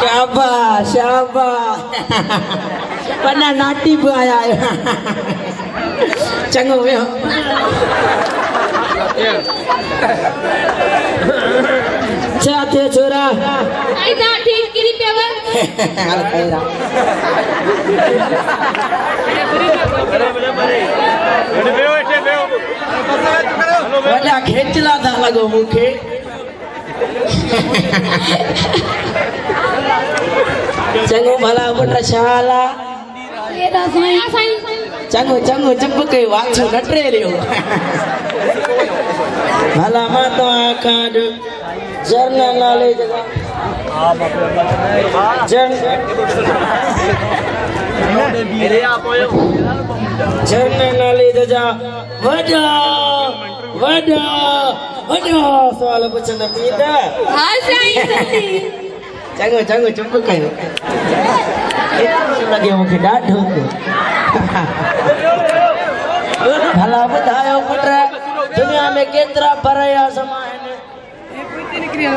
शाबाश शाबाश पन्ना नाटी पे आया चंगो वे चाहते छोरा ऐसा ठीक किरी पेवर बड़ा खेचला था लगो मुखे चंगो भला पुत्र शाला चंगो चंगो चंप के वाचो नटरे लियो भला माता काड झरना नाले जगह झरना नाले जगह वडा वडा वडा सवाल पूछन पीता हां साईं चंगो चंगो चुप कयो लगे मुखे डाढो भला बुधायो पुत्र दुनिया में केतरा परया समाइन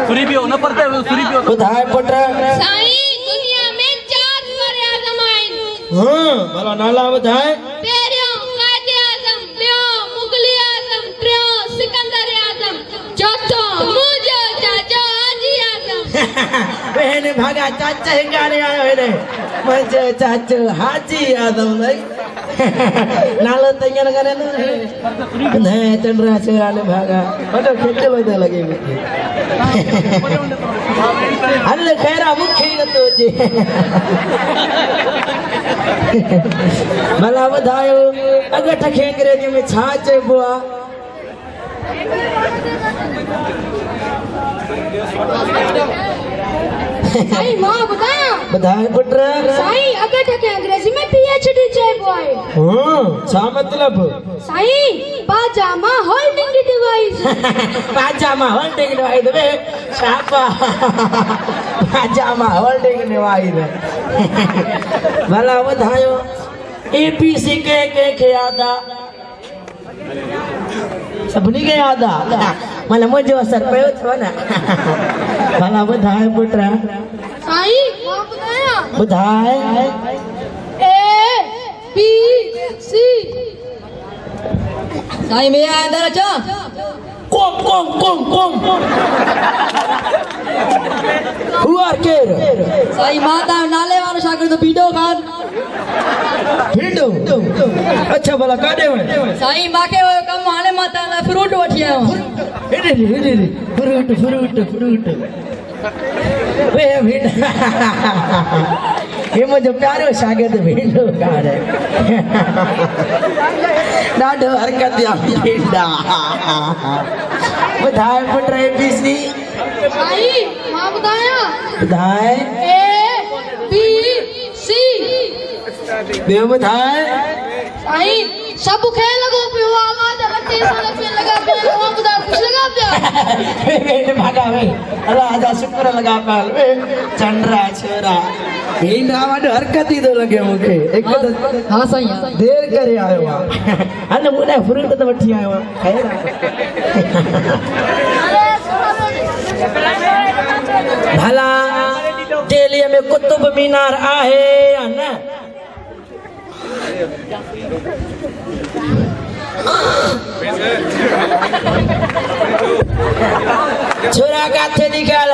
सुरी पियो न पड़ते सुरी पियो बुधाय पुत्र साईं दुनिया में 4 परया समाइन हां भला नाला बुधाय पेरियो कायदे आजम बियो मुगली आजम त्रियो सिकंदर आजम चौथो मुझे चाचा आजी आजम बहन भागा चाचा हिंगारे आयो रे मुझे चाचा हाजी आजम नहीं नालो तैयार करे न नहीं चंद्रा चेरा ने भागा बड़ा खेचलो दे लगे अल्ले खैरा मुखी न तो जी भला बधायो अगर ठके अंग्रेजी में छा चेबो साईं मां बताया बधाई पुत्र साईं अगर ठके अंग्रेजी में पीएचडी चेबो है हां छा मतलब साईं पाजामा होल्डिंग डिवाइस पाजामा होल्डिंग डिवाइस वे शापा पाजामा होल्डिंग डिवाइस भला बधायो एपीसी के याद आ सबनी के याद आ મને મોજો અસર પડ્યો છો ને ભલા બધાય પુત્ર साईं मां बताया બધાય ए बी सी साईं मैं अंदर अच्छा કોમ કોમ કોમ કોમ હુઆર કેર साईं माता नाले वालो शागिर्द पीडो खान ભીંડો अच्छा भला काडे वे साईं माके वो कम हाले माता ला फ्रूट वठी आयो हेडे फ्रूट फ्रूट फ्रूट वे भींडा ये मुझे प्यारो शागिर्द भींडो काडे डाडो हरकत या भींडा बधाई पुत्र एबीसी साईं मां बताया बधाई ए बी सी देव बधाई साईं सब खेल लगो पियो आवाज रखे साले पे लगा पे मां बता कुछ लगा पे वे भागा वे अल्लाह आजा शुक्र लगा पाल वे चंद्रा छोरा भींडा वाडो हरकत ही तो लगे मुखे एक हां साईं देर करे आयो अने मुने फ्रूट तो वठी आयो भला दिल्ली में कुतुब मीनार आहे या न छोरा काथे निकाल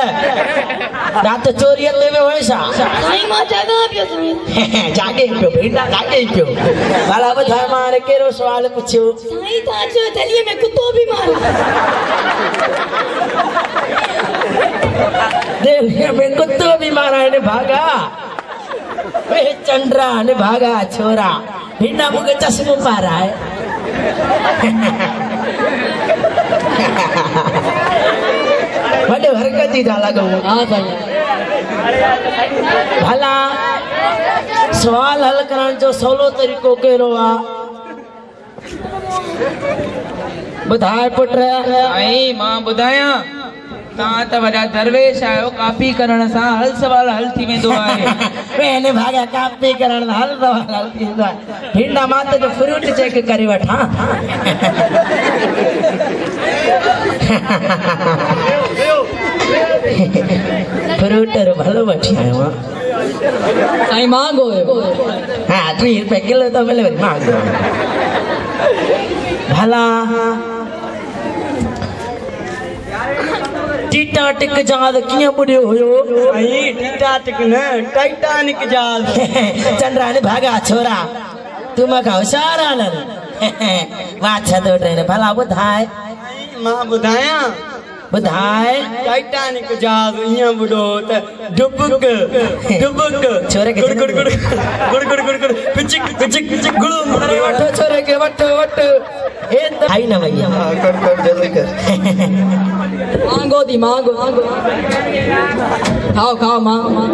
रात चोरी लेवे होयसा साईं मां जागा पियो जागे पियो भींडा जागे पियो भला बधाई मारे केरो सवाल पूछो साईं ताजो दिल्ली में कुत्तो भी मारा दिल्ली में कुत्तो भी मारा ने भागा वे चंद्रा ने भागा छोरा भींडा मुके चश्मो पारा है बड़े हरकत ही डाला गो हां साईं भला सवाल हल करण जो सवलो तरीको केरो आ बुधाए पुत्र साईं मां बुधाया तव्हां त वॾा दरवेश आहियो कापी करण सां हल सवाल हल थी वेंदो आहे वेन भागा कापी करण हल सवाल हल थींदो आहे हिंडा मात जो फ्रूट चेक करे वठां फ्रूट भलो वठी आयो आहियां साईं महांगो है हाँ 3 रुपए किलो तो मिले वरी महांगो भला टिटाटिक जहाज कीअं बुॾियो हुयो साईं टिटाटिक न टाइटानिक जहाज चंद्राणी भागा छोरा तू मूंखां होशियारु आननि वाह छदो ट्रेन भला ॿुधाए मां ॿुधायां ॿुधाए टाइटानिक जहाज ईअं बुॾो त डुबुक डुबुक छोरे खे गुड़ गुड़ गुड़ गुड़ गुड़ गुड़ गुड़ पिचिक पिचिक पिचिक गुड़ अरे वठो छोरे खे वठो वठो ए त खाई न वई कर कर जल्दी कर मांगो दी मांगो खाओ खाओ मांगो